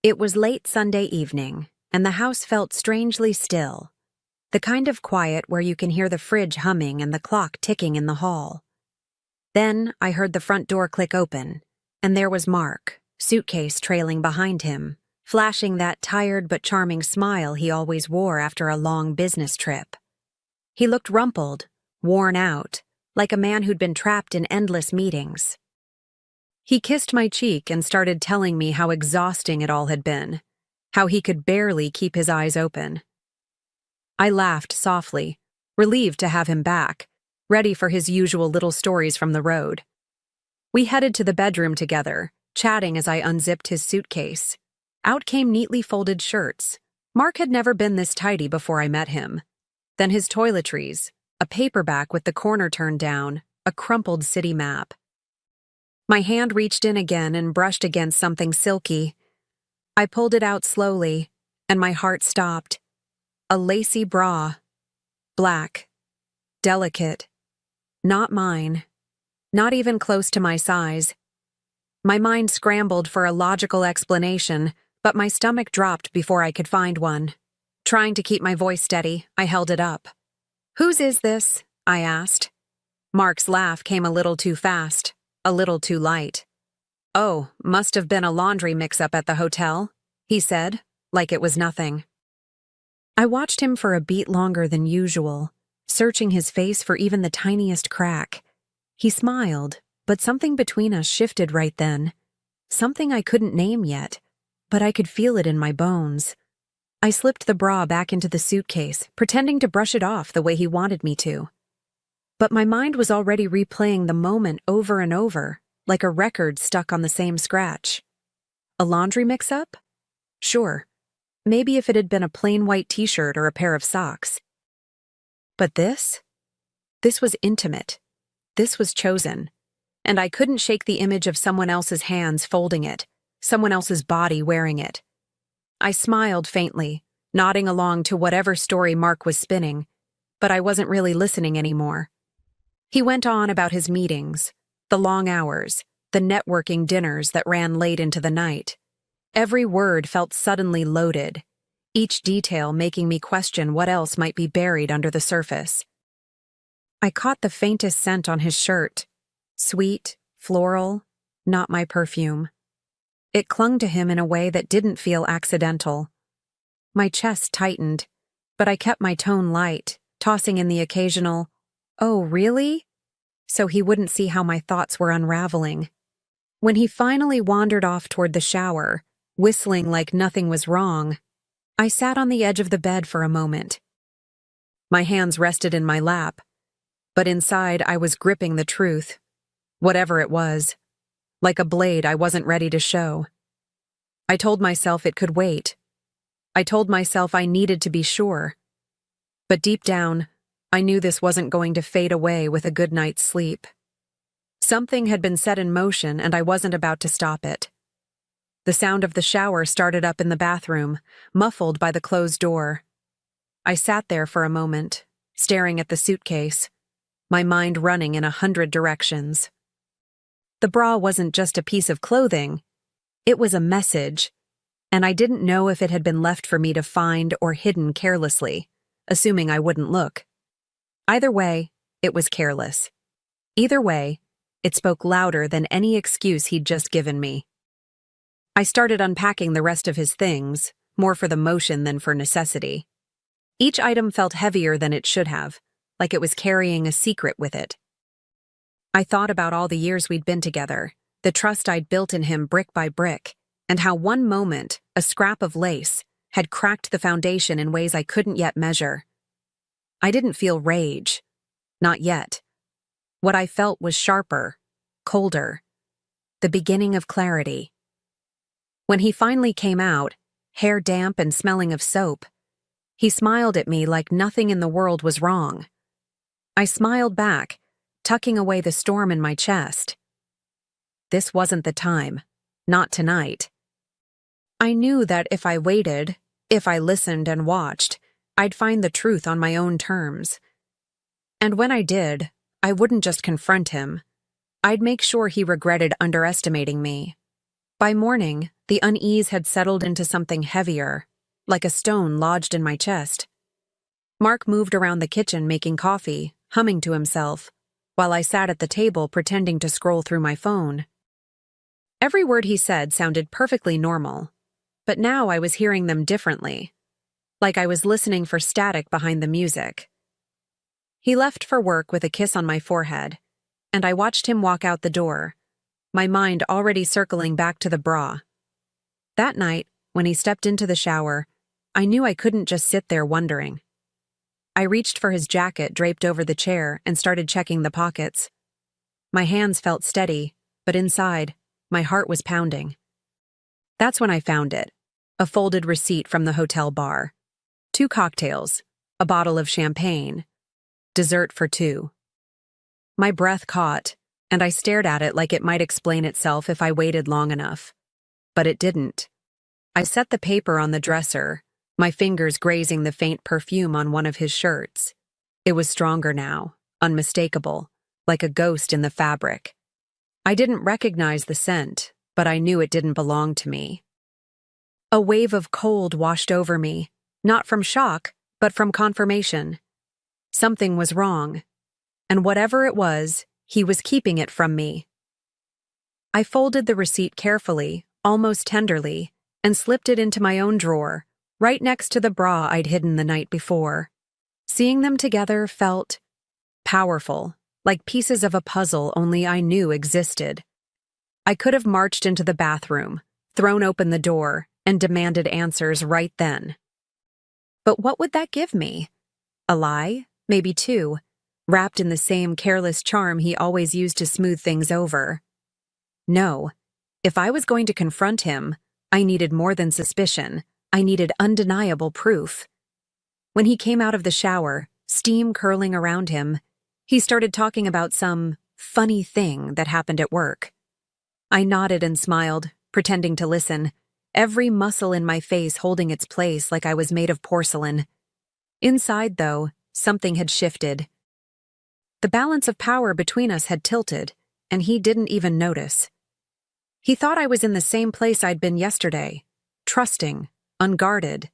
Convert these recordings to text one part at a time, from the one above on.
It was late Sunday evening, and the house felt strangely still, the kind of quiet where you can hear the fridge humming and the clock ticking in the hall. Then I heard the front door click open, and there was Mark, suitcase trailing behind him, flashing that tired but charming smile he always wore after a long business trip. He looked rumpled, worn out, like a man who'd been trapped in endless meetings. He kissed my cheek and started telling me how exhausting it all had been, how he could barely keep his eyes open. I laughed softly, relieved to have him back, ready for his usual little stories from the road. We headed to the bedroom together, chatting as I unzipped his suitcase. Out came neatly folded shirts. Mark had never been this tidy before I met him. Then his toiletries, a paperback with the corner turned down, a crumpled city map. My hand reached in again and brushed against something silky. I pulled it out slowly, and my heart stopped. A lacy bra. Black. Delicate. Not mine. Not even close to my size. My mind scrambled for a logical explanation, but my stomach dropped before I could find one. Trying to keep my voice steady, I held it up. "Whose is this?" I asked. Mark's laugh came a little too fast, a little too light. "Oh, must have been a laundry mix-up at the hotel," he said, like it was nothing. I watched him for a beat longer than usual, searching his face for even the tiniest crack. He smiled, but something between us shifted right then. Something I couldn't name yet, but I could feel it in my bones. I slipped the bra back into the suitcase, pretending to brush it off the way he wanted me to. But my mind was already replaying the moment over and over, like a record stuck on the same scratch. A laundry mix-up? Sure. Maybe if it had been a plain white t-shirt or a pair of socks. But this? This was intimate. This was chosen. And I couldn't shake the image of someone else's hands folding it, someone else's body wearing it. I smiled faintly, nodding along to whatever story Mark was spinning, but I wasn't really listening anymore. He went on about his meetings, the long hours, the networking dinners that ran late into the night. Every word felt suddenly loaded, each detail making me question what else might be buried under the surface. I caught the faintest scent on his shirt. Sweet, floral, not my perfume. It clung to him in a way that didn't feel accidental. My chest tightened, but I kept my tone light, tossing in the occasional, "Oh, really?" so he wouldn't see how my thoughts were unraveling. When he finally wandered off toward the shower, whistling like nothing was wrong, I sat on the edge of the bed for a moment. My hands rested in my lap, but inside I was gripping the truth, whatever it was. Like a blade I wasn't ready to show. I told myself it could wait. I told myself I needed to be sure. But deep down, I knew this wasn't going to fade away with a good night's sleep. Something had been set in motion and I wasn't about to stop it. The sound of the shower started up in the bathroom, muffled by the closed door. I sat there for a moment, staring at the suitcase, my mind running in 100 directions. The bra wasn't just a piece of clothing, it was a message, and I didn't know if it had been left for me to find or hidden carelessly, assuming I wouldn't look. Either way, it was careless. Either way, it spoke louder than any excuse he'd just given me. I started unpacking the rest of his things, more for the motion than for necessity. Each item felt heavier than it should have, like it was carrying a secret with it. I thought about all the years we'd been together, the trust I'd built in him brick by brick, and how one moment, a scrap of lace, had cracked the foundation in ways I couldn't yet measure. I didn't feel rage. Not yet. What I felt was sharper, colder, the beginning of clarity. When he finally came out, hair damp and smelling of soap, he smiled at me like nothing in the world was wrong. I smiled back, tucking away the storm in my chest. This wasn't the time. Not tonight. I knew that if I waited, if I listened and watched, I'd find the truth on my own terms. And when I did, I wouldn't just confront him. I'd make sure he regretted underestimating me. By morning, the unease had settled into something heavier, like a stone lodged in my chest. Mark moved around the kitchen making coffee, humming to himself, while I sat at the table pretending to scroll through my phone. Every word he said sounded perfectly normal, but now I was hearing them differently, like I was listening for static behind the music. He left for work with a kiss on my forehead, and I watched him walk out the door, my mind already circling back to the bra. That night, when he stepped into the shower, I knew I couldn't just sit there wondering. I reached for his jacket draped over the chair and started checking the pockets. My hands felt steady, but inside, my heart was pounding. That's when I found it, a folded receipt from the hotel bar. 2 cocktails, a bottle of champagne, dessert for 2. My breath caught, and I stared at it like it might explain itself if I waited long enough. But it didn't. I set the paper on the dresser, my fingers grazing the faint perfume on one of his shirts. It was stronger now, unmistakable, like a ghost in the fabric. I didn't recognize the scent, but I knew it didn't belong to me. A wave of cold washed over me, not from shock, but from confirmation. Something was wrong, and whatever it was, he was keeping it from me. I folded the receipt carefully, almost tenderly, and slipped it into my own drawer, right next to the bra I'd hidden the night before. Seeing them together felt powerful, like pieces of a puzzle only I knew existed. I could have marched into the bathroom, thrown open the door, and demanded answers right then. But what would that give me? A lie? Maybe 2, wrapped in the same careless charm he always used to smooth things over. No, if I was going to confront him, I needed more than suspicion. I needed undeniable proof. When he came out of the shower, steam curling around him, he started talking about some funny thing that happened at work. I nodded and smiled, pretending to listen, every muscle in my face holding its place like I was made of porcelain. Inside, though, something had shifted. The balance of power between us had tilted, and he didn't even notice. He thought I was in the same place I'd been yesterday, trusting, unguarded.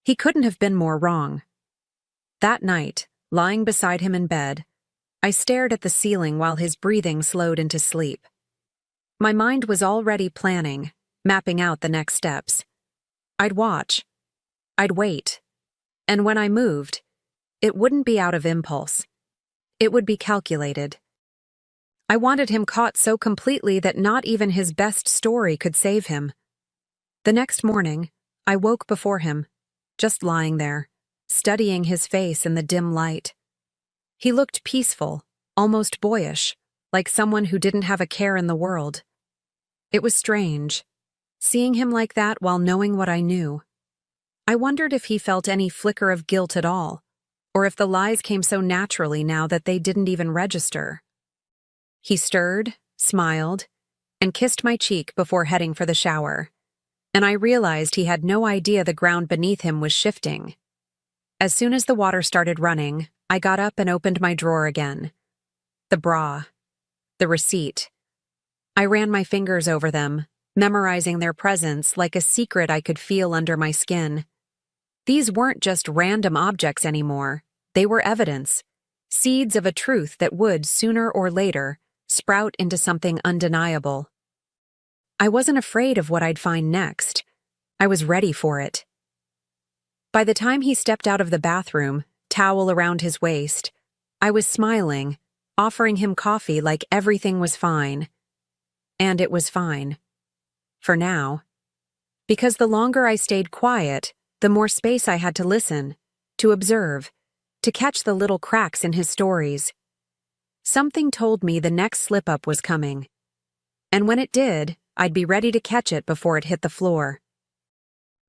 He couldn't have been more wrong. That night, lying beside him in bed, I stared at the ceiling while his breathing slowed into sleep. My mind was already planning, mapping out the next steps. I'd watch. I'd wait. And when I moved, it wouldn't be out of impulse. It would be calculated. I wanted him caught so completely that not even his best story could save him. The next morning, I woke before him, just lying there, studying his face in the dim light. He looked peaceful, almost boyish, like someone who didn't have a care in the world. It was strange, seeing him like that while knowing what I knew. I wondered if he felt any flicker of guilt at all, or if the lies came so naturally now that they didn't even register. He stirred, smiled, and kissed my cheek before heading for the shower, and I realized he had no idea the ground beneath him was shifting. As soon as the water started running, I got up and opened my drawer again. The bra. The receipt. I ran my fingers over them, memorizing their presence like a secret I could feel under my skin. These weren't just random objects anymore. They were evidence, seeds of a truth that would, sooner or later, sprout into something undeniable. I wasn't afraid of what I'd find next. I was ready for it. By the time he stepped out of the bathroom, towel around his waist, I was smiling, offering him coffee like everything was fine. And it was fine. For now. Because the longer I stayed quiet, the more space I had to listen, to observe, to catch the little cracks in his stories. Something told me the next slip-up was coming. And when it did, I'd be ready to catch it before it hit the floor.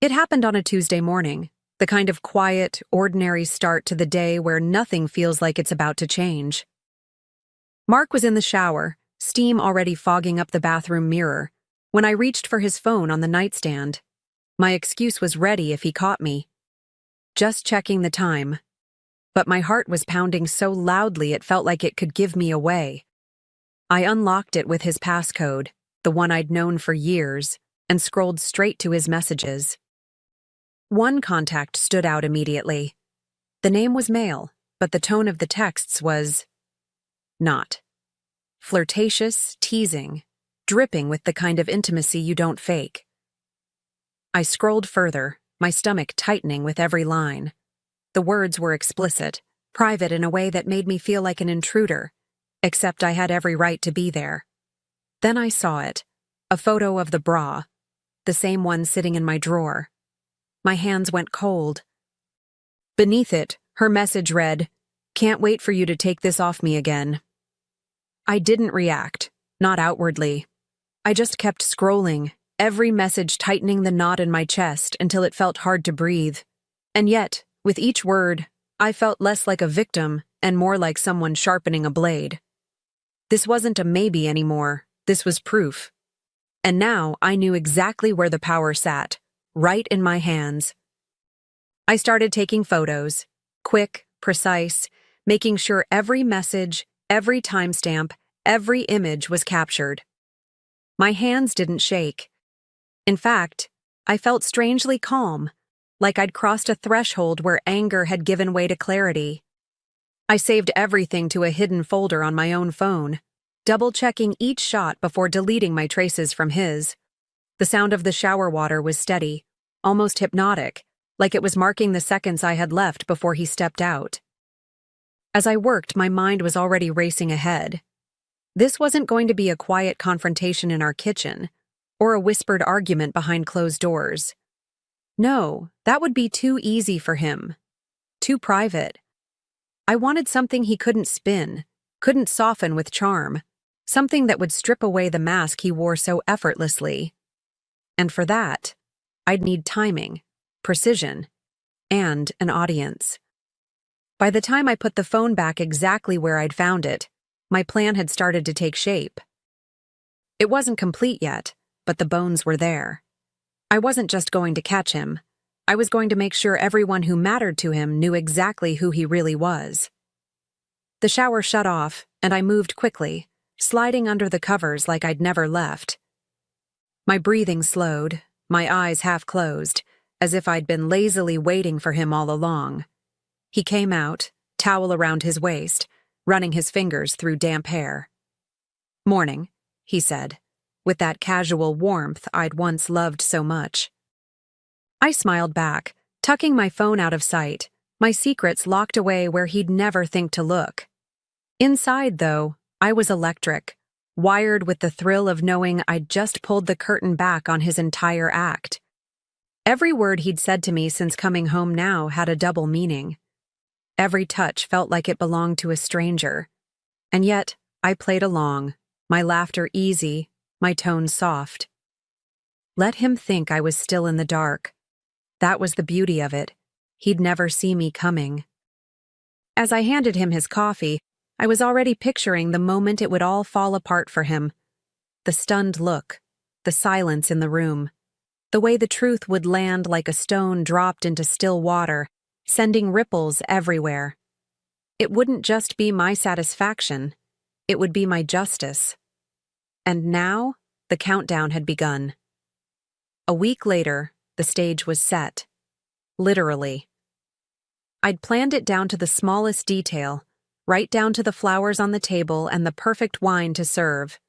It happened on a Tuesday morning, the kind of quiet, ordinary start to the day where nothing feels like it's about to change. Mark was in the shower, steam already fogging up the bathroom mirror, when I reached for his phone on the nightstand. My excuse was ready if he caught me. Just checking the time. But my heart was pounding so loudly it felt like it could give me away. I unlocked it with his passcode, the one I'd known for years, and scrolled straight to his messages. One contact stood out immediately. The name was male, but the tone of the texts was not. Flirtatious, teasing, dripping with the kind of intimacy you don't fake. I scrolled further, my stomach tightening with every line. The words were explicit, private in a way that made me feel like an intruder, except I had every right to be there. Then I saw it, a photo of the bra, the same one sitting in my drawer. My hands went cold. Beneath it, her message read, "Can't wait for you to take this off me again." I didn't react, not outwardly. I just kept scrolling, every message tightening the knot in my chest until it felt hard to breathe. And yet, with each word, I felt less like a victim and more like someone sharpening a blade. This wasn't a maybe anymore, this was proof. And now I knew exactly where the power sat, right in my hands. I started taking photos, quick, precise, making sure every message, every timestamp, every image was captured. My hands didn't shake. In fact, I felt strangely calm, like I'd crossed a threshold where anger had given way to clarity. I saved everything to a hidden folder on my own phone, double-checking each shot before deleting my traces from his. The sound of the shower water was steady, almost hypnotic, like it was marking the seconds I had left before he stepped out. As I worked, my mind was already racing ahead. This wasn't going to be a quiet confrontation in our kitchen, or a whispered argument behind closed doors. No, that would be too easy for him. Too private. I wanted something he couldn't spin, couldn't soften with charm, something that would strip away the mask he wore so effortlessly. And for that, I'd need timing, precision, and an audience. By the time I put the phone back exactly where I'd found it, my plan had started to take shape. It wasn't complete yet, but the bones were there. I wasn't just going to catch him. I was going to make sure everyone who mattered to him knew exactly who he really was. The shower shut off, and I moved quickly, sliding under the covers like I'd never left. My breathing slowed, my eyes half closed, as if I'd been lazily waiting for him all along. He came out, towel around his waist, running his fingers through damp hair. "Morning," he said, with that casual warmth I'd once loved so much. I smiled back, tucking my phone out of sight, my secrets locked away where he'd never think to look. Inside, though, I was electric, wired with the thrill of knowing I'd just pulled the curtain back on his entire act. Every word he'd said to me since coming home now had a double meaning. Every touch felt like it belonged to a stranger. And yet, I played along, my laughter easy, my tone soft. Let him think I was still in the dark. That was the beauty of it. He'd never see me coming. As I handed him his coffee, I was already picturing the moment it would all fall apart for him. The stunned look, the silence in the room, the way the truth would land like a stone dropped into still water, sending ripples everywhere. It wouldn't just be my satisfaction, it would be my justice. And now, the countdown had begun. A week later, the stage was set. Literally. I'd planned it down to the smallest detail, right down to the flowers on the table and the perfect wine to serve.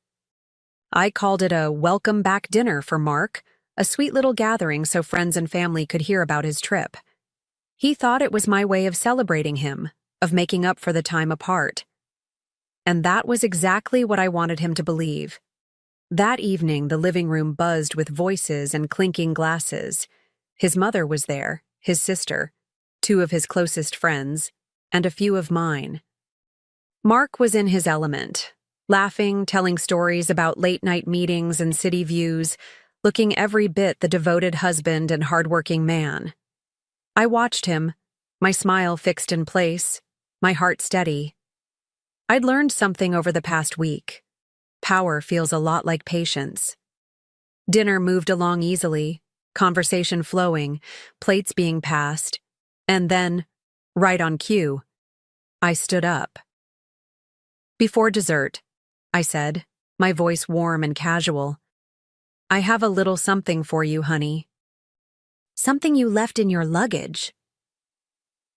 I called it a welcome back dinner for Mark, a sweet little gathering so friends and family could hear about his trip. He thought it was my way of celebrating him, of making up for the time apart. And that was exactly what I wanted him to believe. That evening, the living room buzzed with voices and clinking glasses. His mother was there, his sister, 2 of his closest friends, and a few of mine. Mark was in his element, laughing, telling stories about late-night meetings and city views, looking every bit the devoted husband and hardworking man. I watched him, my smile fixed in place, my heart steady. I'd learned something over the past week. Power feels a lot like patience. Dinner moved along easily, conversation flowing, plates being passed, and then, right on cue, I stood up. "Before dessert," I said, my voice warm and casual, I have a little something for you, honey. Something you left in your luggage.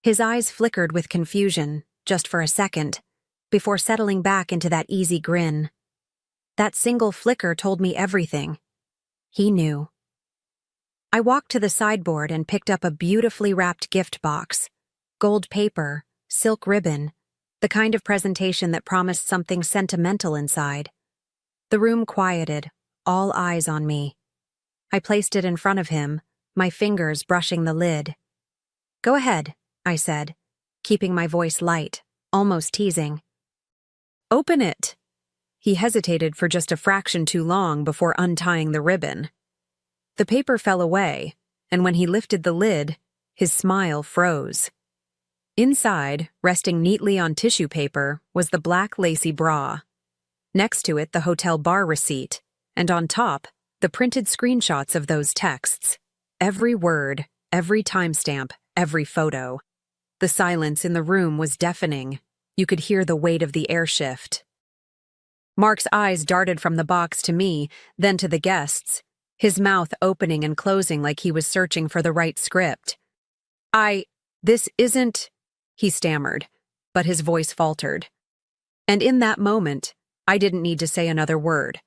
His eyes flickered with confusion, just for a second, before settling back into that easy grin. That single flicker told me everything. He knew. I walked to the sideboard and picked up a beautifully wrapped gift box. Gold paper, silk ribbon, the kind of presentation that promised something sentimental inside. The room quieted, all eyes on me. I placed it in front of him, my fingers brushing the lid. "Go ahead," I said, keeping my voice light, almost teasing. "Open it." He hesitated for just a fraction too long before untying the ribbon. The paper fell away, and when he lifted the lid, his smile froze. Inside, resting neatly on tissue paper, was the black lacy bra. Next to it, the hotel bar receipt, and on top, the printed screenshots of those texts. Every word, every timestamp, every photo. The silence in the room was deafening. You could hear the weight of the air shift. Mark's eyes darted from the box to me, then to the guests, his mouth opening and closing like he was searching for the right script. This isn't, he stammered, but his voice faltered. And in that moment, I didn't need to say another word.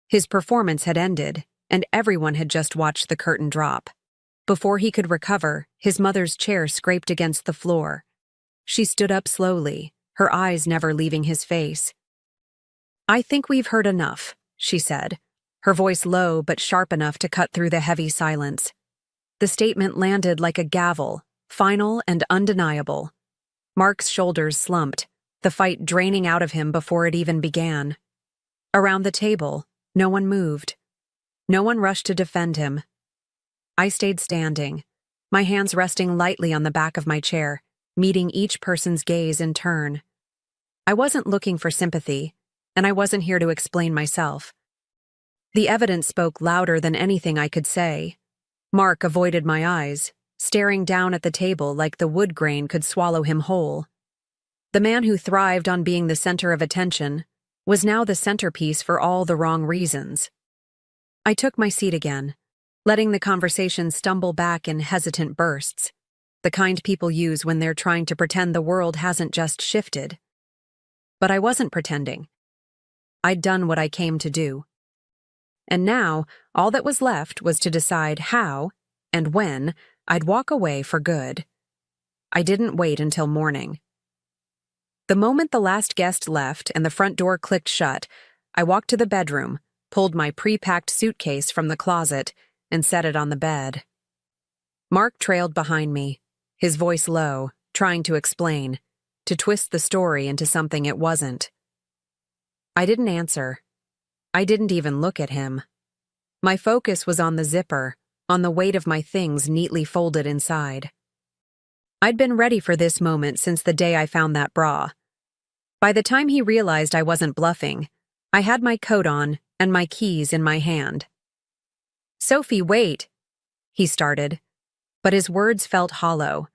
His performance had ended, and everyone had just watched the curtain drop. Before he could recover, his mother's chair scraped against the floor. She stood up slowly, her eyes never leaving his face. "I think we've heard enough," she said, her voice low but sharp enough to cut through the heavy silence. The statement landed like a gavel, final and undeniable. Mark's shoulders slumped, the fight draining out of him before it even began. Around the table, no one moved. No one rushed to defend him. I stayed standing, my hands resting lightly on the back of my chair, meeting each person's gaze in turn. I wasn't looking for sympathy, and I wasn't here to explain myself. The evidence spoke louder than anything I could say. Mark avoided my eyes, staring down at the table like the wood grain could swallow him whole. The man who thrived on being the center of attention was now the centerpiece for all the wrong reasons. I took my seat again, letting the conversation stumble back in hesitant bursts, the kind people use when they're trying to pretend the world hasn't just shifted. But I wasn't pretending. I'd done what I came to do. And now, all that was left was to decide how, and when, I'd walk away for good. I didn't wait until morning. The moment the last guest left and the front door clicked shut, I walked to the bedroom, pulled my pre-packed suitcase from the closet, and set it on the bed. Mark trailed behind me, his voice low, trying to explain, to twist the story into something it wasn't. I didn't answer. I didn't even look at him. My focus was on the zipper, on the weight of my things neatly folded inside. I'd been ready for this moment since the day I found that bra. By the time he realized I wasn't bluffing, I had my coat on and my keys in my hand. "Sophie, wait," he started, but his words felt hollow,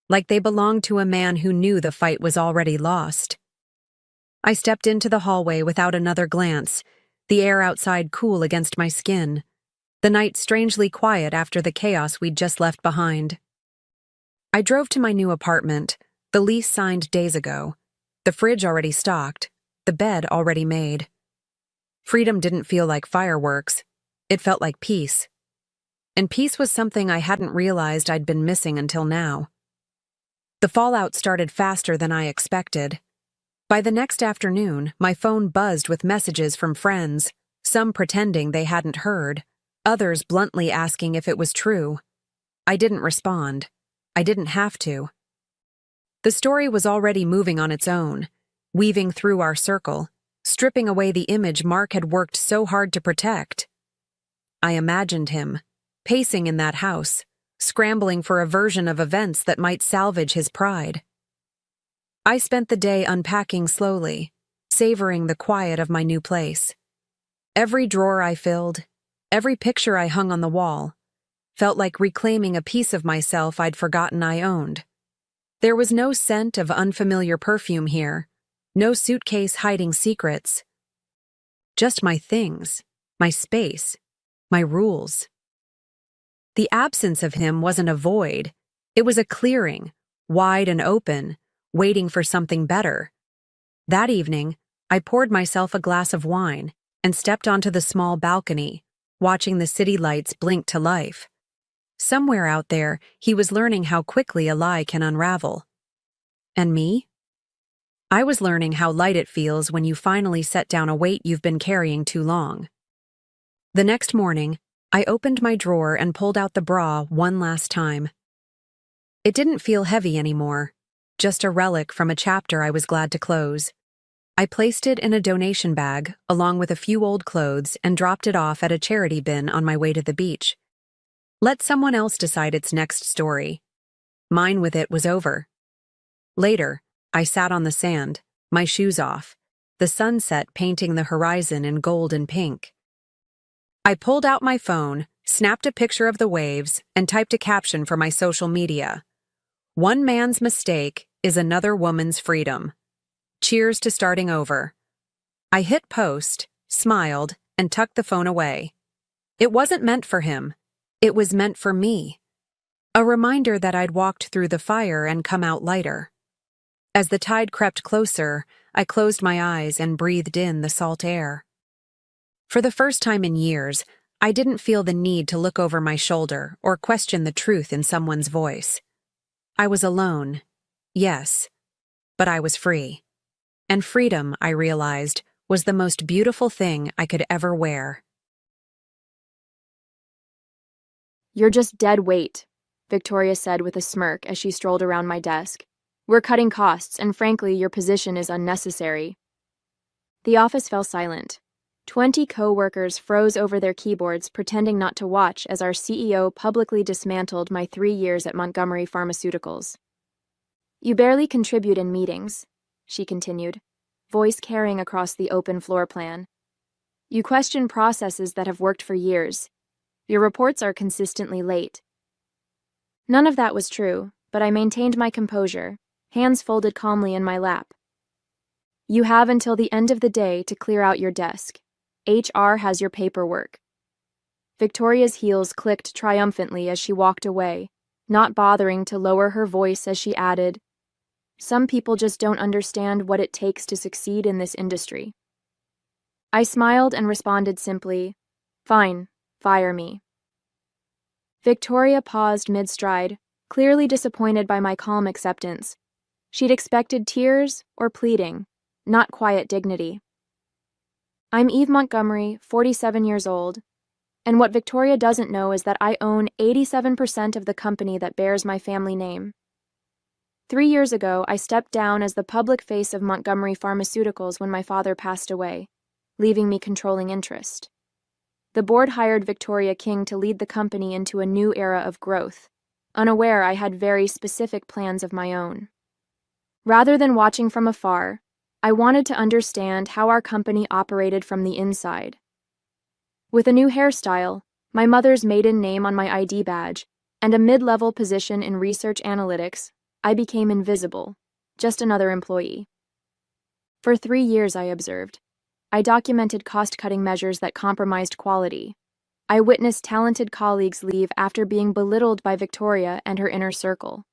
like they belonged to a man who knew the fight was already lost. I stepped into the hallway without another glance, the air outside cool against my skin, the night strangely quiet after the chaos we'd just left behind. I drove to my new apartment, the lease signed days ago, the fridge already stocked, the bed already made. Freedom didn't feel like fireworks, it felt like peace. And peace was something I hadn't realized I'd been missing until now. The fallout started faster than I expected. By the next afternoon, my phone buzzed with messages from friends, some pretending they hadn't heard, others bluntly asking if it was true. I didn't respond. I didn't have to. The story was already moving on its own, weaving through our circle, stripping away the image Mark had worked so hard to protect. I imagined him, pacing in that house, scrambling for a version of events that might salvage his pride. I spent the day unpacking slowly, savoring the quiet of my new place. Every drawer I filled, every picture I hung on the wall, felt like reclaiming a piece of myself I'd forgotten I owned. There was no scent of unfamiliar perfume here, no suitcase hiding secrets. Just my things, my space, my rules. The absence of him wasn't a void, it was a clearing, wide and open, waiting for something better. That evening, I poured myself a glass of wine and stepped onto the small balcony, watching the city lights blink to life. Somewhere out there, he was learning how quickly a lie can unravel. And me? I was learning how light it feels when you finally set down a weight you've been carrying too long. The next morning, I opened my drawer and pulled out the bra one last time. It didn't feel heavy anymore, just a relic from a chapter I was glad to close. I placed it in a donation bag, along with a few old clothes, and dropped it off at a charity bin on my way to the beach. Let someone else decide its next story. Mine with it was over. Later, I sat on the sand, my shoes off, the sunset painting the horizon in gold and pink. I pulled out my phone, snapped a picture of the waves, and typed a caption for my social media. One man's mistake is another woman's freedom. Cheers to starting over. I hit post, smiled, and tucked the phone away. It wasn't meant for him. It was meant for me. A reminder that I'd walked through the fire and come out lighter. As the tide crept closer, I closed my eyes and breathed in the salt air. For the first time in years, I didn't feel the need to look over my shoulder or question the truth in someone's voice. I was alone, yes, but I was free. And freedom, I realized, was the most beautiful thing I could ever wear. "You're just dead weight," Victoria said with a smirk as she strolled around my desk. "We're cutting costs, and frankly, your position is unnecessary." The office fell silent. 20 co-workers froze over their keyboards, pretending not to watch as our CEO publicly dismantled my 3 years at Montgomery Pharmaceuticals. "You barely contribute in meetings," she continued, voice carrying across the open floor plan. "You question processes that have worked for years. Your reports are consistently late." None of that was true, but I maintained my composure, hands folded calmly in my lap. "You have until the end of the day to clear out your desk. HR has your paperwork." Victoria's heels clicked triumphantly as she walked away, not bothering to lower her voice as she added, "Some people just don't understand what it takes to succeed in this industry." I smiled and responded simply, "Fine, fire me." Victoria paused mid-stride, clearly disappointed by my calm acceptance. She'd expected tears or pleading, not quiet dignity. "I'm Eve Montgomery, 47 years old, and what Victoria doesn't know is that I own 87% of the company that bears my family name. 3 years ago, I stepped down as the public face of Montgomery Pharmaceuticals when my father passed away, leaving me controlling interest. The board hired Victoria King to lead the company into a new era of growth, unaware I had very specific plans of my own. Rather than watching from afar, I wanted to understand how our company operated from the inside. With a new hairstyle, my mother's maiden name on my ID badge, and a mid-level position in research analytics, I became invisible, just another employee. For 3 years, I observed. I documented cost-cutting measures that compromised quality. I witnessed talented colleagues leave after being belittled by Victoria and her inner circle.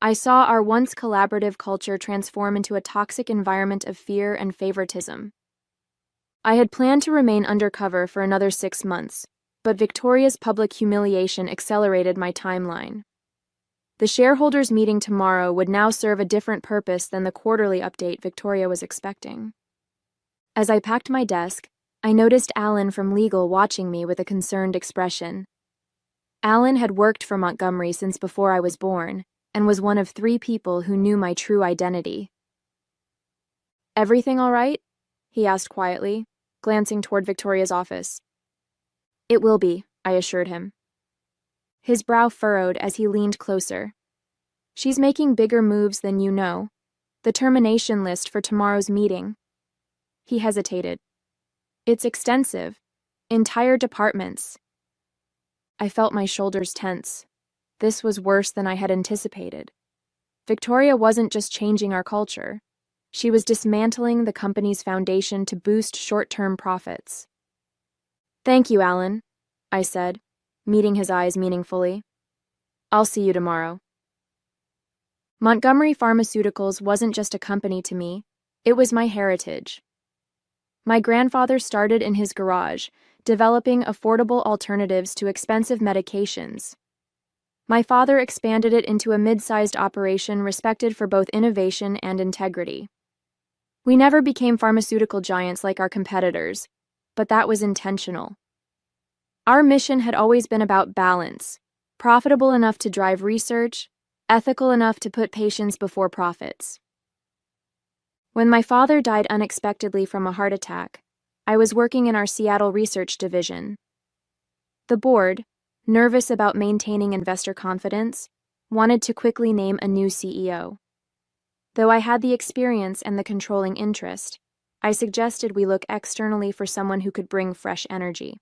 I saw our once collaborative culture transform into a toxic environment of fear and favoritism. I had planned to remain undercover for another 6 months, but Victoria's public humiliation accelerated my timeline. The shareholders' meeting tomorrow would now serve a different purpose than the quarterly update Victoria was expecting. As I packed my desk, I noticed Alan from legal watching me with a concerned expression. Alan had worked for Montgomery since before I was born, and was one of 3 people who knew my true identity. "Everything all right?" he asked quietly, glancing toward Victoria's office. "It will be," I assured him. His brow furrowed as he leaned closer. "She's making bigger moves than you know. The termination list for tomorrow's meeting." He hesitated. "It's extensive. Entire departments." I felt my shoulders tense. This was worse than I had anticipated. Victoria wasn't just changing our culture. She was dismantling the company's foundation to boost short-term profits. "Thank you, Alan," I said, meeting his eyes meaningfully. I'll see you tomorrow. Montgomery Pharmaceuticals wasn't just a company to me, it was my heritage. My grandfather started in his garage, developing affordable alternatives to expensive medications. My father expanded it into a mid-sized operation respected for both innovation and integrity. We never became pharmaceutical giants like our competitors, but that was intentional. Our mission had always been about balance, profitable enough to drive research, ethical enough to put patients before profits. When my father died unexpectedly from a heart attack, I was working in our Seattle research division. The board, nervous about maintaining investor confidence, wanted to quickly name a new CEO. Though I had the experience and the controlling interest, I suggested we look externally for someone who could bring fresh energy.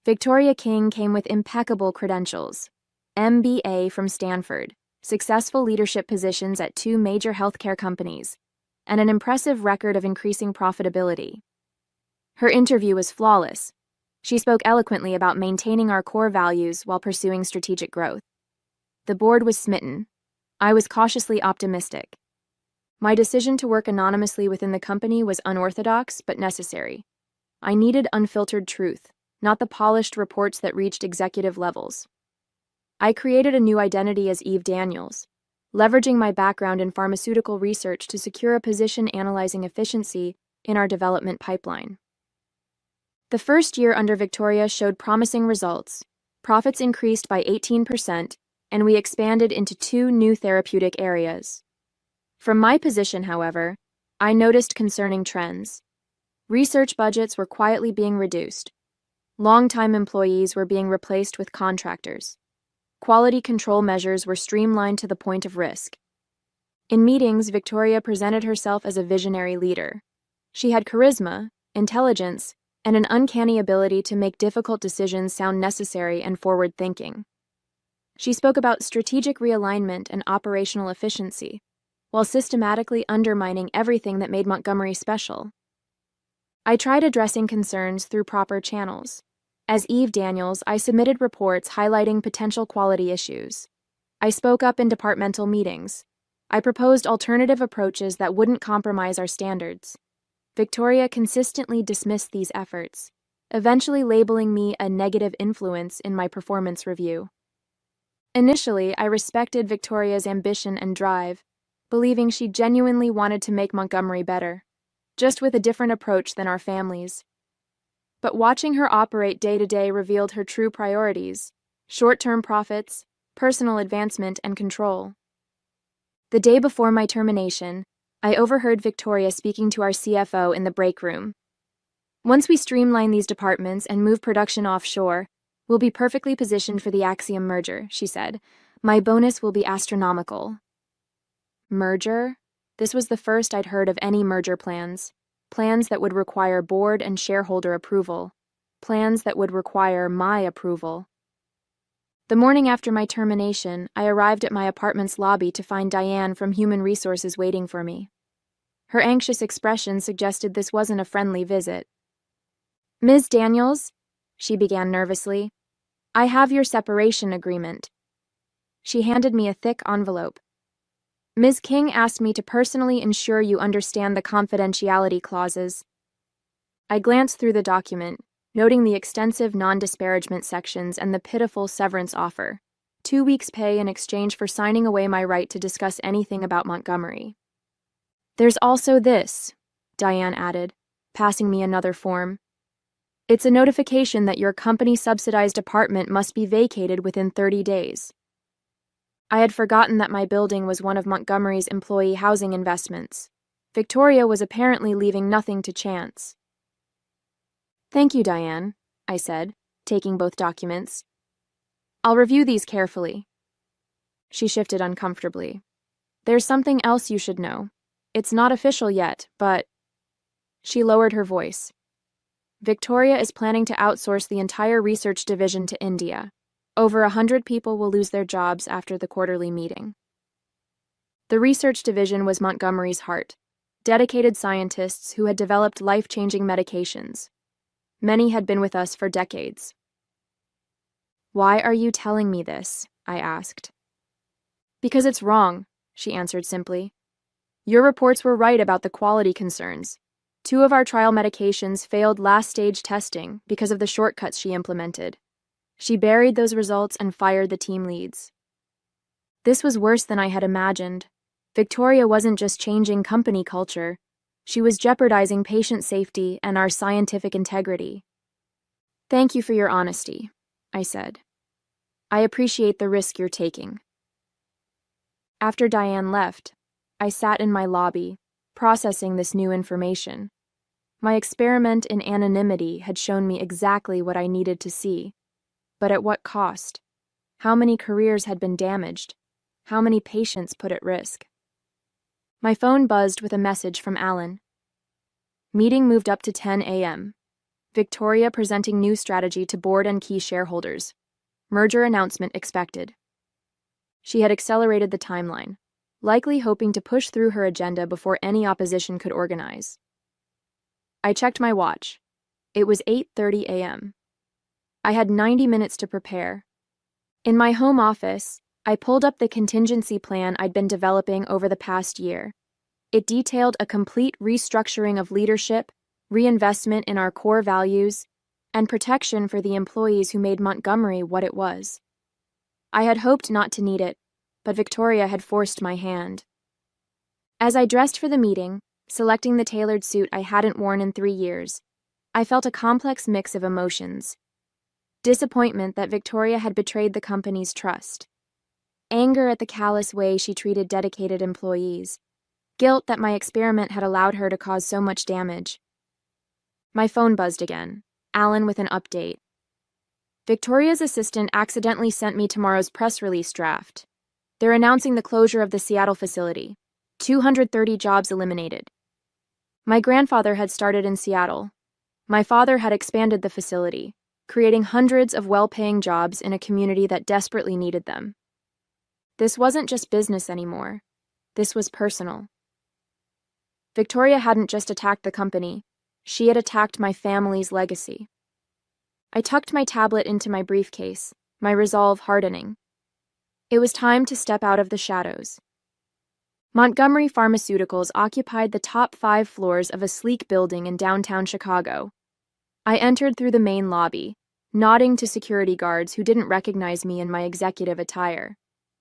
Victoria King came with impeccable credentials: MBA from Stanford, successful leadership positions at 2 major healthcare companies, and an impressive record of increasing profitability. Her interview was flawless. She spoke eloquently about maintaining our core values while pursuing strategic growth. The board was smitten. I was cautiously optimistic. My decision to work anonymously within the company was unorthodox but necessary. I needed unfiltered truth, not the polished reports that reached executive levels. I created a new identity as Eve Daniels, leveraging my background in pharmaceutical research to secure a position analyzing efficiency in our development pipeline. The first year under Victoria showed promising results. Profits increased by 18%, and we expanded into 2 new therapeutic areas. From my position, however, I noticed concerning trends. Research budgets were quietly being reduced. Long-time employees were being replaced with contractors. Quality control measures were streamlined to the point of risk. In meetings, Victoria presented herself as a visionary leader. She had charisma, intelligence, and an uncanny ability to make difficult decisions sound necessary and forward-thinking. She spoke about strategic realignment and operational efficiency, while systematically undermining everything that made Montgomery special. I tried addressing concerns through proper channels. As Eve Daniels, I submitted reports highlighting potential quality issues. I spoke up in departmental meetings. I proposed alternative approaches that wouldn't compromise our standards. Victoria consistently dismissed these efforts, eventually labeling me a negative influence in my performance review. Initially, I respected Victoria's ambition and drive, believing she genuinely wanted to make Montgomery better, just with a different approach than our families. But watching her operate day to day revealed her true priorities: short-term profits, personal advancement, and control. The day before my termination, I overheard Victoria speaking to our CFO in the break room. Once we streamline these departments and move production offshore, we'll be perfectly positioned for the Axiom merger, she said. My bonus will be astronomical. Merger? This was the first I'd heard of any merger plans. Plans that would require board and shareholder approval. Plans that would require my approval. The morning after my termination, I arrived at my apartment's lobby to find Diane from Human Resources waiting for me. Her anxious expression suggested this wasn't a friendly visit. Ms. Daniels, she began nervously, I have your separation agreement. She handed me a thick envelope. Ms. King asked me to personally ensure you understand the confidentiality clauses. I glanced through the document, noting the extensive non-disparagement sections and the pitiful severance offer: 2 weeks' pay in exchange for signing away my right to discuss anything about Montgomery. There's also this, Diane added, passing me another form. It's a notification that your company-subsidized apartment must be vacated within 30 days. I had forgotten that my building was one of Montgomery's employee housing investments. Victoria was apparently leaving nothing to chance. Thank you, Diane, I said, taking both documents. I'll review these carefully. She shifted uncomfortably. There's something else you should know. It's not official yet, but... She lowered her voice. Victoria is planning to outsource the entire research division to India. Over 100 people will lose their jobs after the quarterly meeting. The research division was Montgomery's heart, dedicated scientists who had developed life-changing medications. Many had been with us for decades. "Why are you telling me this?" I asked. "Because it's wrong," she answered simply. "Your reports were right about the quality concerns. 2 of our trial medications failed last-stage testing because of the shortcuts she implemented. She buried those results and fired the team leads." This was worse than I had imagined. Victoria wasn't just changing company culture. She was jeopardizing patient safety and our scientific integrity. "Thank you for your honesty," I said. "I appreciate the risk you're taking." After Diane left, I sat in my lobby, processing this new information. My experiment in anonymity had shown me exactly what I needed to see. But at what cost? How many careers had been damaged? How many patients put at risk? My phone buzzed with a message from Alan. Meeting moved up to 10 a.m. Victoria presenting new strategy to board and key shareholders. Merger announcement expected. She had accelerated the timeline, likely hoping to push through her agenda before any opposition could organize. I checked my watch. It was 8:30 a.m. I had 90 minutes to prepare. In my home office, I pulled up the contingency plan I'd been developing over the past year. It detailed a complete restructuring of leadership, reinvestment in our core values, and protection for the employees who made Montgomery what it was. I had hoped not to need it, but Victoria had forced my hand. As I dressed for the meeting, selecting the tailored suit I hadn't worn in 3 years, I felt a complex mix of emotions. Disappointment that Victoria had betrayed the company's trust. Anger at the callous way she treated dedicated employees. Guilt that my experiment had allowed her to cause so much damage. My phone buzzed again, Alan with an update. "Victoria's assistant accidentally sent me tomorrow's press release draft. They're announcing the closure of the Seattle facility. 230 jobs eliminated." My grandfather had started in Seattle. My father had expanded the facility, creating hundreds of well-paying jobs in a community that desperately needed them. This wasn't just business anymore. This was personal. Victoria hadn't just attacked the company. She had attacked my family's legacy. I tucked my tablet into my briefcase, my resolve hardening. It was time to step out of the shadows. Montgomery Pharmaceuticals occupied the top 5 floors of a sleek building in downtown Chicago. I entered through the main lobby, nodding to security guards who didn't recognize me in my executive attire.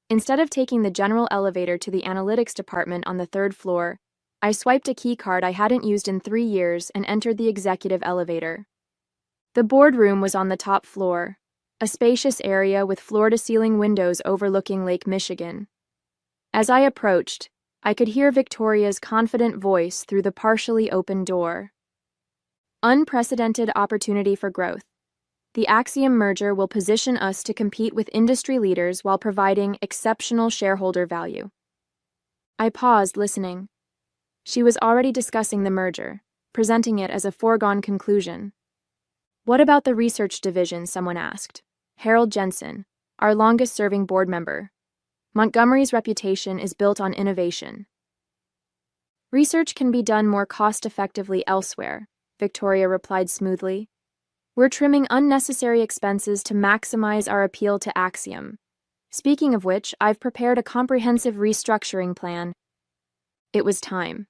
Instead of taking the general elevator to the analytics department on the 3rd floor, I swiped a key card I hadn't used in 3 years and entered the executive elevator. The boardroom was on the top floor, a spacious area with floor-to-ceiling windows overlooking Lake Michigan. As I approached, I could hear Victoria's confident voice through the partially open door. "Unprecedented opportunity for growth. The Axiom merger will position us to compete with industry leaders while providing exceptional shareholder value." I paused, listening. She was already discussing the merger, presenting it as a foregone conclusion. "What about the research division?" someone asked. Harold Jensen, our longest-serving board member. "Montgomery's reputation is built on innovation." "Research can be done more cost-effectively elsewhere," Victoria replied smoothly. "We're trimming unnecessary expenses to maximize our appeal to Axiom. Speaking of which, I've prepared a comprehensive restructuring plan." It was time.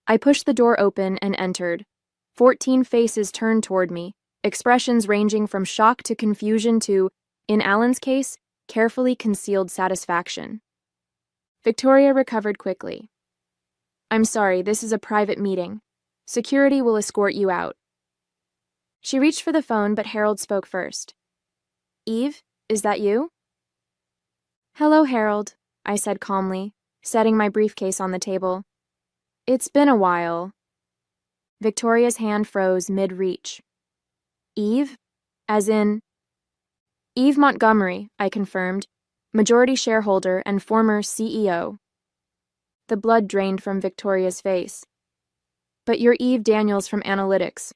I pushed the door open and entered. 14 faces turned toward me, expressions ranging from shock to confusion to, in Alan's case, carefully concealed satisfaction. Victoria recovered quickly. "I'm sorry, this is a private meeting. Security will escort you out." She reached for the phone, but Harold spoke first. "Eve, is that you?" "Hello, Harold," I said calmly, setting my briefcase on the table. "It's been a while." Victoria's hand froze mid-reach. "Eve? As in?" "Eve Montgomery," I confirmed, majority shareholder and former CEO. The blood drained from Victoria's face. "But you're Eve Daniels from Analytics."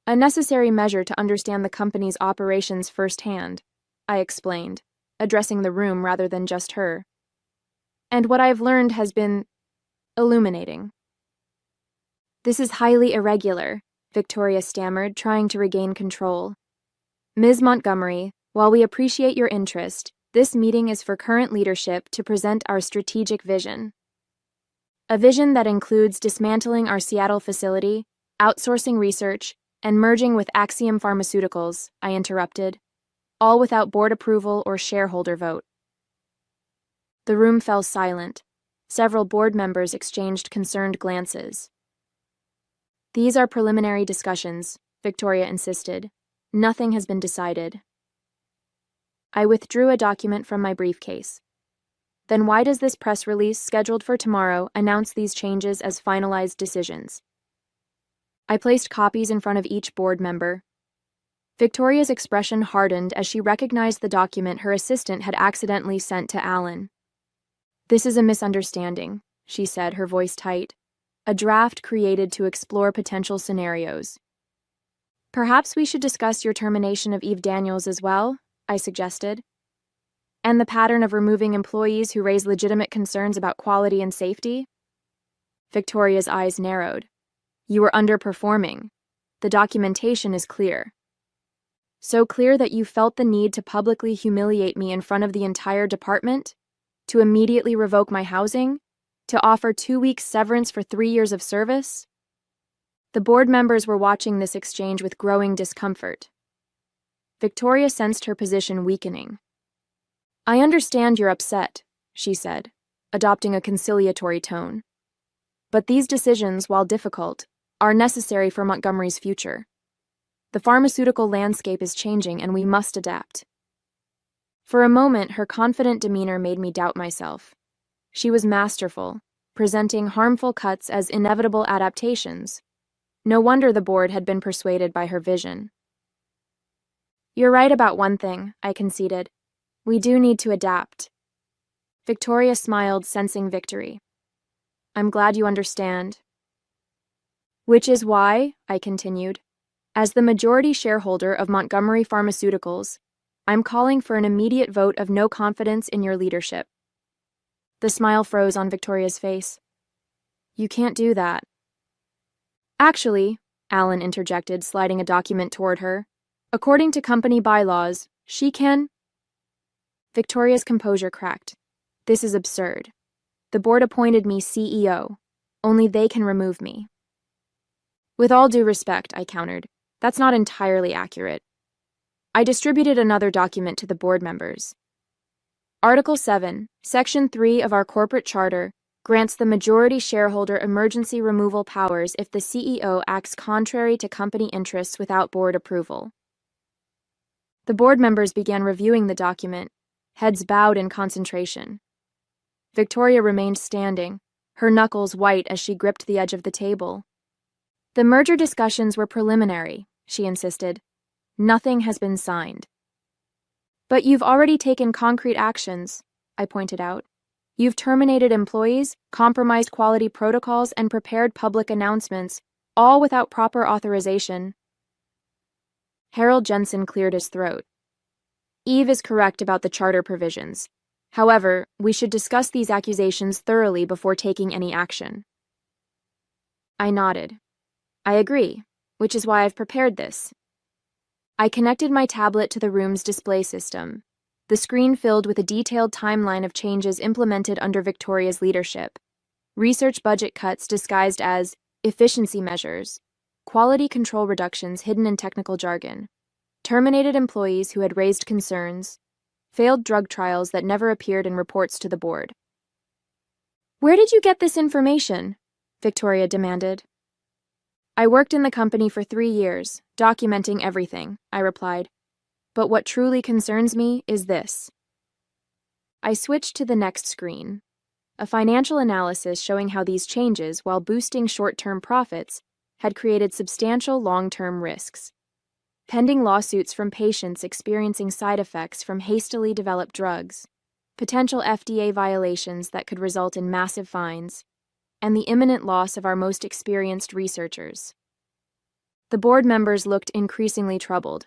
"A necessary measure to understand the company's operations firsthand," I explained, addressing the room rather than just her. "And what I've learned has been illuminating." "This is highly irregular," Victoria stammered, trying to regain control. Ms. Montgomery, while we appreciate your interest, this meeting is for current leadership to present our strategic vision. A vision that includes dismantling our Seattle facility, outsourcing research, and merging with Axiom Pharmaceuticals, I interrupted, all without board approval or shareholder vote. The room fell silent. Several board members exchanged concerned glances. These are preliminary discussions, Victoria insisted. Nothing has been decided. I withdrew a document from my briefcase. Then why does this press release scheduled for tomorrow announce these changes as finalized decisions? I placed copies in front of each board member. Victoria's expression hardened as she recognized the document her assistant had accidentally sent to Alan. This is a misunderstanding, she said, her voice tight. A draft created to explore potential scenarios. Perhaps we should discuss your termination of Eve Daniels as well, I suggested. And the pattern of removing employees who raise legitimate concerns about quality and safety? Victoria's eyes narrowed. You are underperforming. The documentation is clear. So clear that you felt the need to publicly humiliate me in front of the entire department? To immediately revoke my housing? To offer 2 weeks severance for 3 years of service? The board members were watching this exchange with growing discomfort. Victoria sensed her position weakening. I understand you're upset, she said, adopting a conciliatory tone. But these decisions, while difficult, are necessary for Montgomery's future. The pharmaceutical landscape is changing and we must adapt. For a moment, her confident demeanor made me doubt myself. She was masterful, presenting harmful cuts as inevitable adaptations. No wonder the board had been persuaded by her vision. You're right about one thing, I conceded. We do need to adapt. Victoria smiled, sensing victory. I'm glad you understand. Which is why, I continued, as the majority shareholder of Montgomery Pharmaceuticals, I'm calling for an immediate vote of no confidence in your leadership. The smile froze on Victoria's face. You can't do that. Actually, Alan interjected, sliding a document toward her, according to company bylaws, she can. Victoria's composure cracked. This is absurd. The board appointed me CEO. Only they can remove me. With all due respect, I countered, that's not entirely accurate. I distributed another document to the board members. Article 7, Section 3 of our corporate charter grants the majority shareholder emergency removal powers if the CEO acts contrary to company interests without board approval. The board members began reviewing the document, heads bowed in concentration. Victoria remained standing, her knuckles white as she gripped the edge of the table. The merger discussions were preliminary, she insisted. Nothing has been signed. But you've already taken concrete actions, I pointed out. You've terminated employees, compromised quality protocols, and prepared public announcements, all without proper authorization. Harold Jensen cleared his throat. Eve is correct about the charter provisions. However, we should discuss these accusations thoroughly before taking any action. I nodded. I agree, which is why I've prepared this. I connected my tablet to the room's display system. The screen filled with a detailed timeline of changes implemented under Victoria's leadership. Research budget cuts disguised as efficiency measures, quality control reductions hidden in technical jargon, terminated employees who had raised concerns, failed drug trials that never appeared in reports to the board. Where did you get this information? Victoria demanded. I worked in the company for 3 years, documenting everything, I replied. But what truly concerns me is this. I switched to the next screen. A financial analysis showing how these changes, while boosting short-term profits, had created substantial long-term risks. Pending lawsuits from patients experiencing side effects from hastily developed drugs, potential FDA violations that could result in massive fines, and the imminent loss of our most experienced researchers. The board members looked increasingly troubled.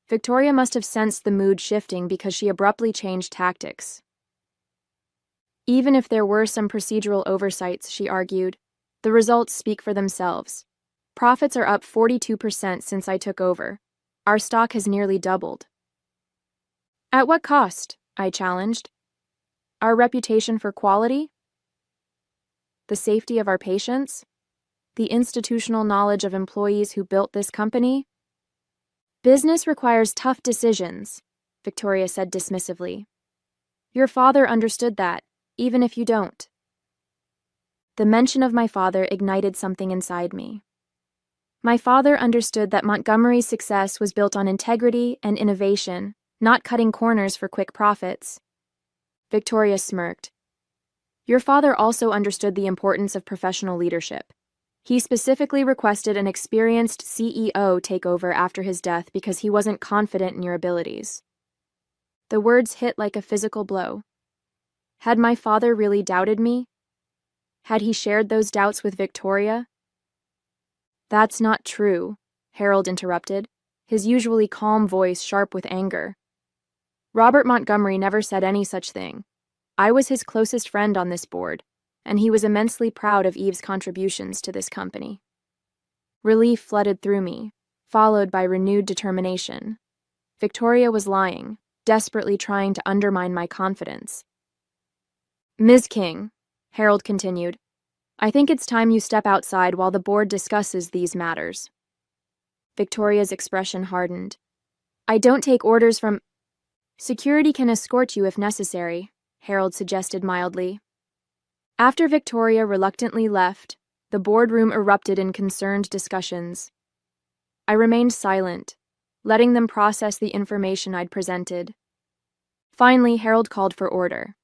Victoria must have sensed the mood shifting because she abruptly changed tactics. Even if there were some procedural oversights, she argued, the results speak for themselves. Profits are up 42% since I took over. Our stock has nearly doubled. At what cost? I challenged. Our reputation for quality? The safety of our patients? The institutional knowledge of employees who built this company? Business requires tough decisions, Victoria said dismissively. Your father understood that, even if you don't. The mention of my father ignited something inside me. My father understood that Montgomery's success was built on integrity and innovation, not cutting corners for quick profits. Victoria smirked. Your father also understood the importance of professional leadership. He specifically requested an experienced CEO take over after his death because he wasn't confident in your abilities. The words hit like a physical blow. Had my father really doubted me? Had he shared those doubts with Victoria? That's not true, Harold interrupted, his usually calm voice sharp with anger. Robert Montgomery never said any such thing. I was his closest friend on this board, and he was immensely proud of Eve's contributions to this company. Relief flooded through me, followed by renewed determination. Victoria was lying, desperately trying to undermine my confidence. Ms. King, Harold continued, I think it's time you step outside while the board discusses these matters. Victoria's expression hardened. I don't take orders from... Security can escort you if necessary, Harold suggested mildly. After Victoria reluctantly left, the boardroom erupted in concerned discussions. I remained silent, letting them process the information I'd presented. Finally, Harold called for order.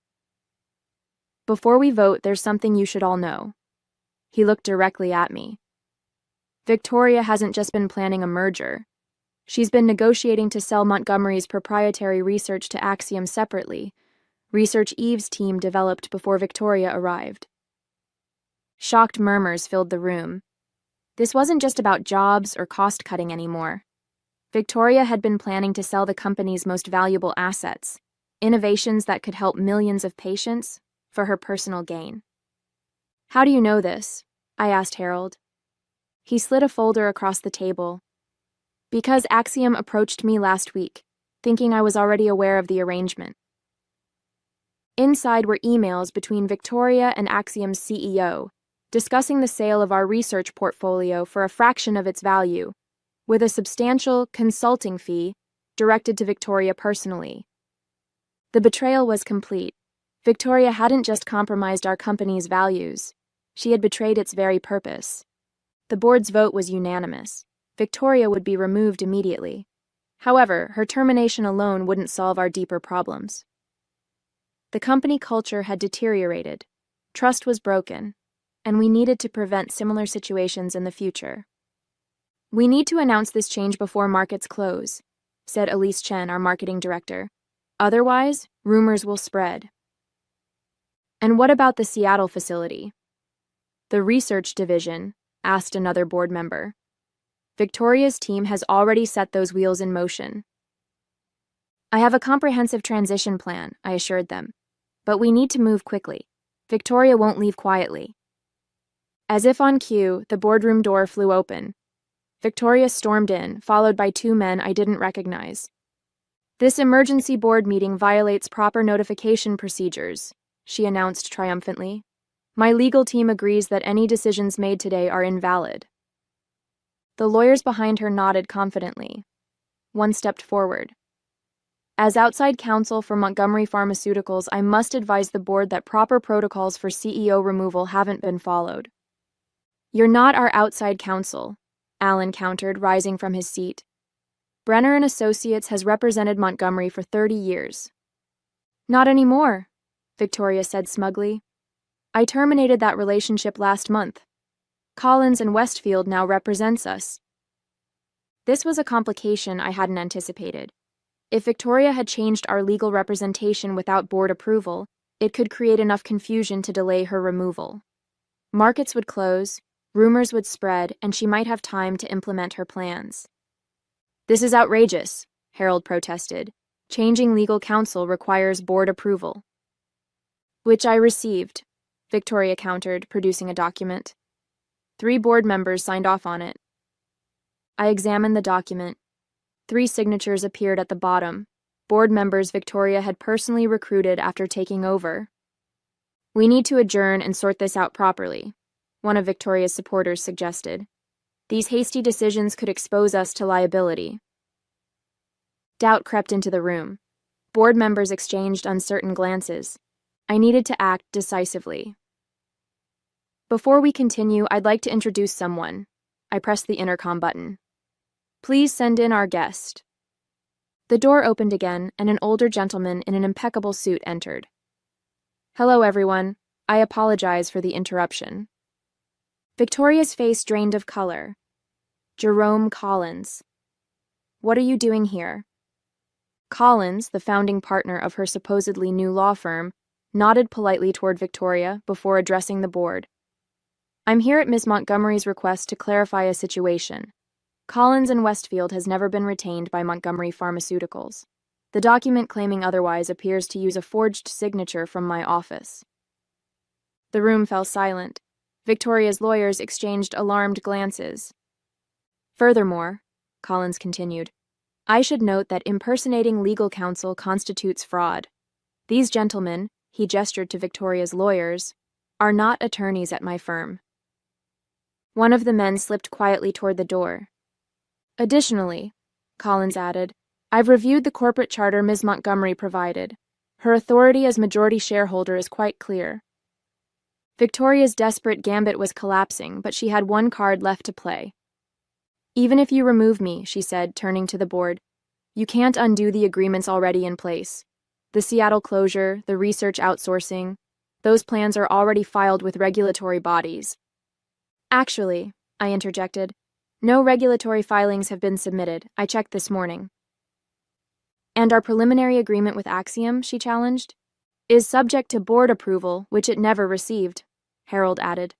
Before we vote, there's something you should all know. He looked directly at me. Victoria hasn't just been planning a merger. She's been negotiating to sell Montgomery's proprietary research to Axiom separately, research Eve's team developed before Victoria arrived. Shocked murmurs filled the room. This wasn't just about jobs or cost-cutting anymore. Victoria had been planning to sell the company's most valuable assets, innovations that could help millions of patients, for her personal gain. How do you know this? I asked Harold. He slid a folder across the table. Because Axiom approached me last week, thinking I was already aware of the arrangement. Inside were emails between Victoria and Axiom's CEO, discussing the sale of our research portfolio for a fraction of its value, with a substantial consulting fee directed to Victoria personally. The betrayal was complete. Victoria hadn't just compromised our company's values, she had betrayed its very purpose. The board's vote was unanimous. Victoria would be removed immediately. However, her termination alone wouldn't solve our deeper problems. The company culture had deteriorated, trust was broken, and we needed to prevent similar situations in the future. We need to announce this change before markets close, said Elise Chen, our marketing director. Otherwise, rumors will spread. And what about the Seattle facility? The research division, asked another board member. Victoria's team has already set those wheels in motion. I have a comprehensive transition plan, I assured them. But we need to move quickly. Victoria won't leave quietly. As if on cue, the boardroom door flew open. Victoria stormed in, followed by two men I didn't recognize. This emergency board meeting violates proper notification procedures, she announced triumphantly. My legal team agrees that any decisions made today are invalid. The lawyers behind her nodded confidently. One stepped forward. As outside counsel for Montgomery Pharmaceuticals, I must advise the board that proper protocols for CEO removal haven't been followed. You're not our outside counsel, Allen countered, rising from his seat. Brenner and Associates has represented Montgomery for 30 years. Not anymore, Victoria said smugly. I terminated that relationship last month. Collins and Westfield now represents us. This was a complication I hadn't anticipated. If Victoria had changed our legal representation without board approval, it could create enough confusion to delay her removal. Markets would close, rumors would spread, and she might have time to implement her plans. This is outrageous, Harold protested. Changing legal counsel requires board approval. Which I received, Victoria countered, producing a document. 3 board members signed off on it, I examined the document. 3 signatures appeared at the bottom, board members Victoria had personally recruited after taking over. "We need to adjourn and sort this out properly," one of Victoria's supporters suggested. "These hasty decisions could expose us to liability." Doubt crept into the room. Board members exchanged uncertain glances. I needed to act decisively. "Before we continue, I'd like to introduce someone." I pressed the intercom button. "Please send in our guest." The door opened again, and an older gentleman in an impeccable suit entered. "Hello, everyone. I apologize for the interruption." Victoria's face drained of color. "Jerome Collins. What are you doing here?" Collins, the founding partner of her supposedly new law firm, nodded politely toward Victoria before addressing the board. "I'm here at Ms. Montgomery's request to clarify a situation. Collins and Westfield has never been retained by Montgomery Pharmaceuticals. The document claiming otherwise appears to use a forged signature from my office." The room fell silent. Victoria's lawyers exchanged alarmed glances. "Furthermore," Collins continued, "I should note that impersonating legal counsel constitutes fraud. These gentlemen," he gestured to Victoria's lawyers, "are not attorneys at my firm." One of the men slipped quietly toward the door. "Additionally," Collins added, "I've reviewed the corporate charter Ms. Montgomery provided. Her authority as majority shareholder is quite clear." Victoria's desperate gambit was collapsing, but she had one card left to play. "Even if you remove me," she said, turning to the board, "you can't undo the agreements already in place. The Seattle closure, the research outsourcing, those plans are already filed with regulatory bodies." "Actually," I interjected, "no regulatory filings have been submitted. I checked this morning." "And our preliminary agreement with Axiom," she challenged, "is subject to board approval, which it never received," Harold added.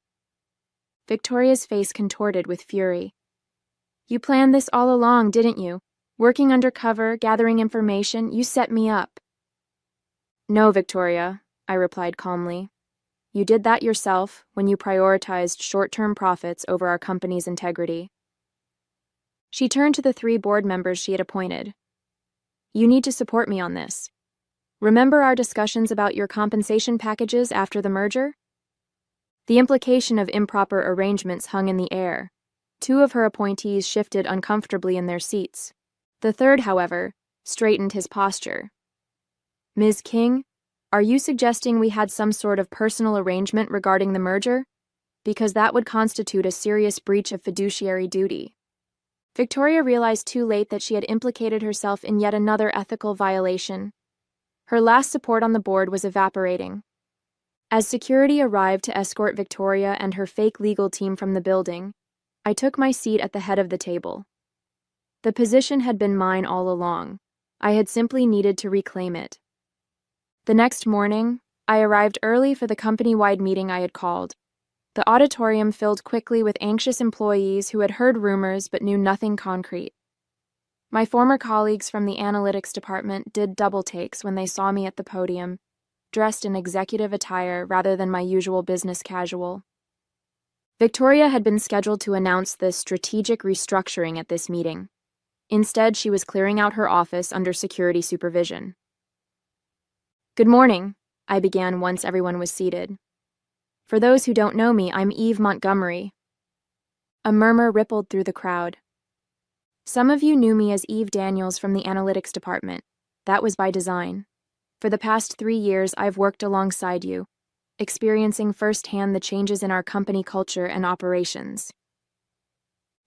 Victoria's face contorted with fury. "You planned this all along, didn't you? Working undercover, gathering information, you set me up." "No, Victoria," I replied calmly. "You did that yourself when you prioritized short-term profits over our company's integrity." She turned to the 3 board members she had appointed. "You need to support me on this. Remember our discussions about your compensation packages after the merger?" The implication of improper arrangements hung in the air. 2 of her appointees shifted uncomfortably in their seats. The third, however, straightened his posture. "Ms. King, are you suggesting we had some sort of personal arrangement regarding the merger? Because that would constitute a serious breach of fiduciary duty." Victoria realized too late that she had implicated herself in yet another ethical violation. Her last support on the board was evaporating. As security arrived to escort Victoria and her fake legal team from the building, I took my seat at the head of the table. The position had been mine all along. I had simply needed to reclaim it. The next morning, I arrived early for the company-wide meeting I had called. The auditorium filled quickly with anxious employees who had heard rumors but knew nothing concrete. My former colleagues from the analytics department did double takes when they saw me at the podium, dressed in executive attire rather than my usual business casual. Victoria had been scheduled to announce the strategic restructuring at this meeting. Instead, she was clearing out her office under security supervision. "Good morning," I began once everyone was seated. "For those who don't know me, I'm Eve Montgomery." A murmur rippled through the crowd. "Some of you knew me as Eve Daniels from the analytics department. That was by design. For the past 3 years, I've worked alongside you, experiencing firsthand the changes in our company culture and operations."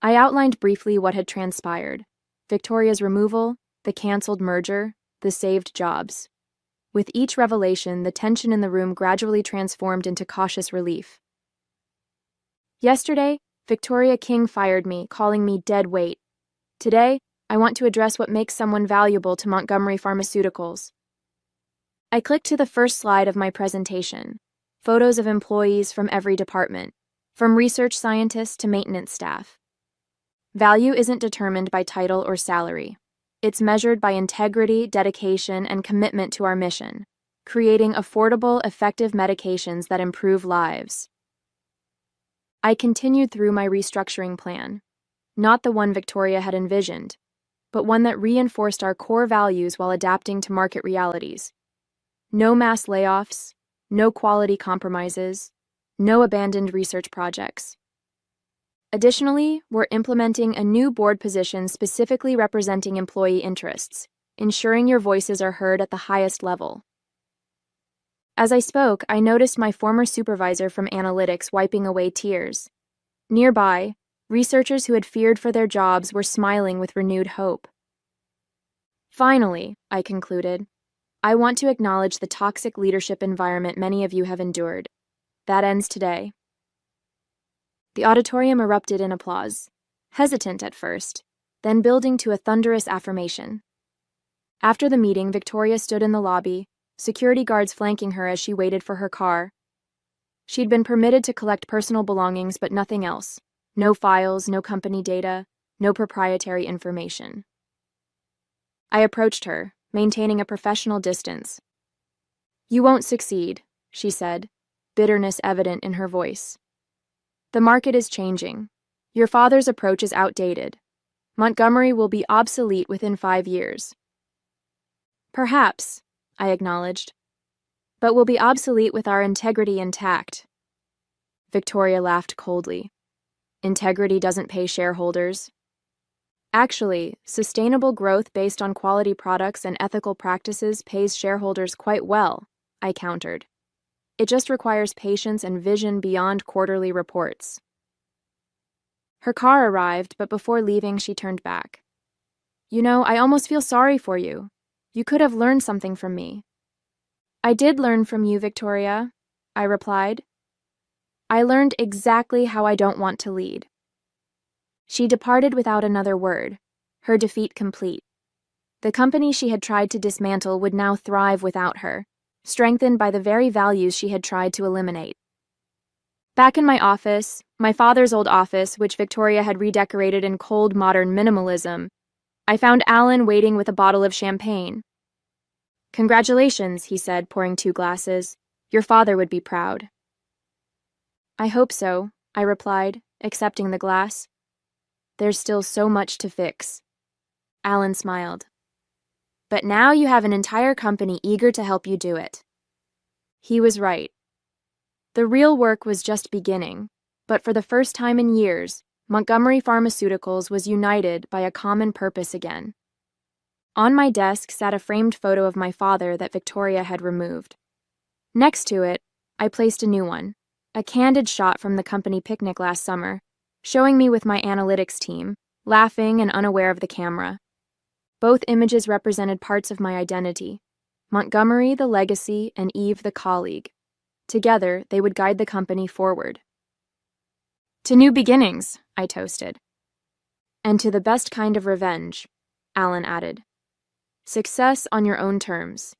I outlined briefly what had transpired: Victoria's removal, the canceled merger, the saved jobs. With each revelation, the tension in the room gradually transformed into cautious relief. "Yesterday, Victoria King fired me, calling me dead weight. Today, I want to address what makes someone valuable to Montgomery Pharmaceuticals." I clicked to the first slide of my presentation. Photos of employees from every department, from research scientists to maintenance staff. Value isn't determined by title or salary. It's measured by integrity, dedication, and commitment to our mission, creating affordable, effective medications that improve lives. I continued through my restructuring plan. not the one Victoria had envisioned, but one that reinforced our core values while adapting to market realities. No mass layoffs, no quality compromises, no abandoned research projects. Additionally, we're implementing a new board position specifically representing employee interests, ensuring your voices are heard at the highest level. As I spoke, I noticed my former supervisor from analytics wiping away tears. Nearby, researchers who had feared for their jobs were smiling with renewed hope. Finally, I concluded, I want to acknowledge the toxic leadership environment many of you have endured. That ends today. The auditorium erupted in applause, hesitant at first, then building to a thunderous affirmation. After the meeting, Victoria stood in the lobby, security guards flanking her as she waited for her car. She'd been permitted to collect personal belongings, but nothing else. No files, no company data, no proprietary information. I approached her, maintaining a professional distance. "You won't succeed," she said, bitterness evident in her voice. "The market is changing. Your father's approach is outdated. Montgomery will be obsolete within 5 years." "Perhaps," I acknowledged, "but we'll be obsolete with our integrity intact." Victoria laughed coldly. "Integrity doesn't pay shareholders." "Actually, sustainable growth based on quality products and ethical practices pays shareholders quite well," I countered. "It just requires patience and vision beyond quarterly reports." Her car arrived, but before leaving, she turned back. "You know, I almost feel sorry for you. You could have learned something from me." "I did learn from you, Victoria," I replied. "I learned exactly how I don't want to lead." She departed without another word, her defeat complete. The company she had tried to dismantle would now thrive without her, strengthened by the very values she had tried to eliminate. Back in my office, my father's old office, which Victoria had redecorated in cold modern minimalism, I found Alan waiting with a bottle of champagne. "Congratulations," he said, pouring 2 glasses. "Your father would be proud." "I hope so," I replied, accepting the glass. "There's still so much to fix." Alan smiled. "But now you have an entire company eager to help you do it." He was right. The real work was just beginning, but for the first time in years, Montgomery Pharmaceuticals was united by a common purpose again. On my desk sat a framed photo of my father that Victoria had removed. Next to it, I placed a new one, a candid shot from the company picnic last summer, showing me with my analytics team, laughing and unaware of the camera. Both images represented parts of my identity: Montgomery the legacy and Eve the colleague. Together, they would guide the company forward. "To new beginnings," I toasted. "And to the best kind of revenge," Alan added. "Success on your own terms,